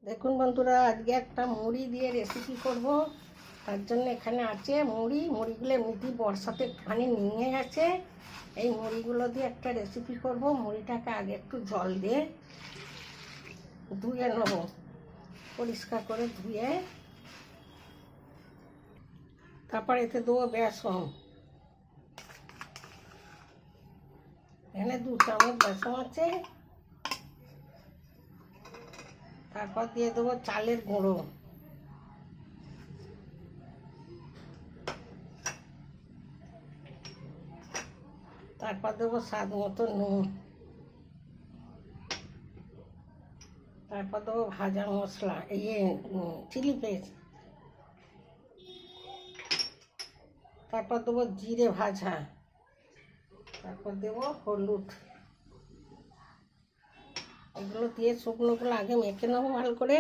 দেখুন বন্ধুরা, আজকে একটা মুড়ি দিয়ে রেসিপি করব। তার জন্য এখানে আছে মুড়িগুলো এমনিতেই বর্ষাতে একটুখানি নিয়ে গেছে। এই মুড়িগুলো দিয়ে একটা রেসিপি করব। মুড়িটাকে আগে একটু জল দিয়ে ধুয়ে নেব, পরিষ্কার করে ধুয়ে। তারপর এতে দেবো বেসন। এখানে 2 চামচ বেসন আছে। তারপর দিয়ে দেবো চালের গুঁড়ো, তারপর দেবো স্বাদ মতো নুন, তারপর দেবো ভাজা মশলা, চিলি পেস্ট, তারপর দেবো জিরে ভাজা, তারপর দেবো হলুদ। এগুলো দিয়ে শুকনোগুলো আগে মেখে নেবো ভালো করে।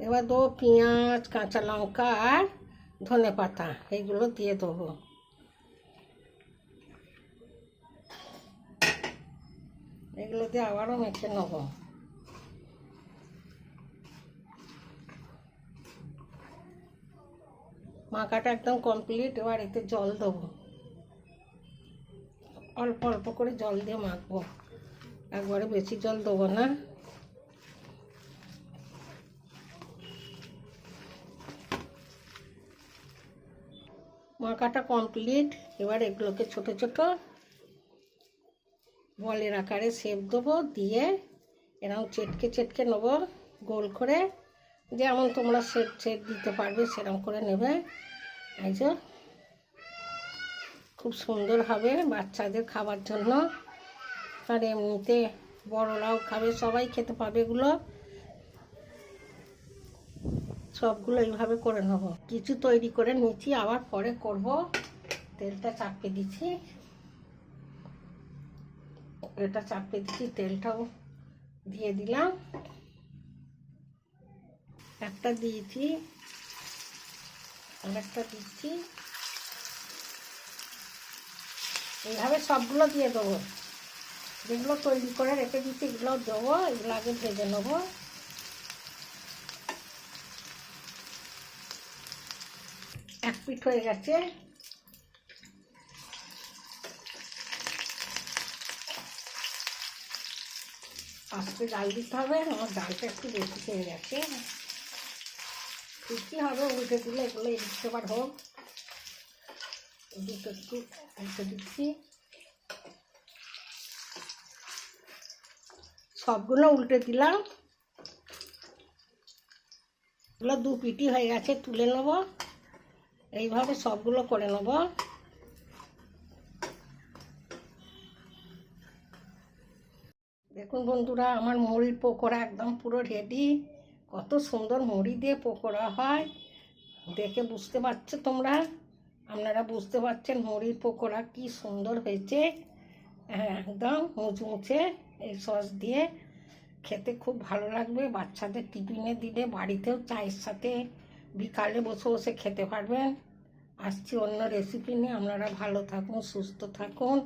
এবার দেবো পেঁয়াজ, কাঁচা লঙ্কা আর ধনে পাতা, এইগুলো দিয়ে দেবো। এগুলো দিয়ে আবারও মেখে নেবো। মাখাটা একদম কমপ্লিট। এবার এতে জল দেবো, অল্প অল্প করে জল দিয়ে মাখবো, একবারে বেশি জল দেবো না। মাখাটা কমপ্লিট। এবার এগুলোকে ছোট ছোট বলের আকারে শেপ দেবো, দিয়ে এরকম চেটকে চেটকে নেবো গোল করে। যেমন তোমরা শেপ দিতে পারবে সেরকম করে নেবে। এই যে খুব সুন্দর হবে বাচ্চাদের খাবার জন্য, আর এমনিতে বড়রাও খাবে, সবাই খেতে পাবে। এগুলো সবগুলো এইভাবে করে নেব। কিছু তৈরি করে নিচ্ছি, আবার পরে করব। তেলটা চাপিয়ে দিচ্ছি, এটা চাপিয়ে দিচ্ছি, তেলটাও দিয়ে দিলাম। একটা দিয়েছি, আর একটা দিচ্ছি। এইভাবে সবগুলো দিয়ে দেবো। যেগুলো তৈরি করে রেখে দিচ্ছি এগুলো দেবো। এগুলো আগে ভেজে নেবো। এক পিঠ হয়ে গেছে। আস্তে ডাল দিতে হবে, আমার ডালটা একটু বেশি হয়ে গেছে। ঠিকই হবে, উল্টে দিলে এগুলো এদিকটা আবার হোক। দুটো একটু উল্টে দিচ্ছি, সবগুলো উল্টে দিলাম। এগুলো 2 পিঠি হয়ে গেছে, তুলে নেব। এইভাবে সবগুলো করে নেব। দেখুন বন্ধুরা, আমার মুড়ির পকোড়া একদম পুরো রেডি। কত সুন্দর মুড়ি দিয়ে পকোড়া হয় দেখে বুঝতে পারছো তোমরা। আপনারা বুঝতে পারছেন মুড়ির পকোড়া কি সুন্দর হয়েছে। একদম মুচমুচে। এই সস দিয়ে খেতে খুব ভালো লাগবে। বাচ্চাদের টিফিনে দিলে, বাড়িতেও চায়ের সাথে বিকালে বসে বসে খেতে পারবেন। আসছি অন্য রেসিপি নিয়ে। আপনারা ভালো থাকুন, সুস্থ থাকুন।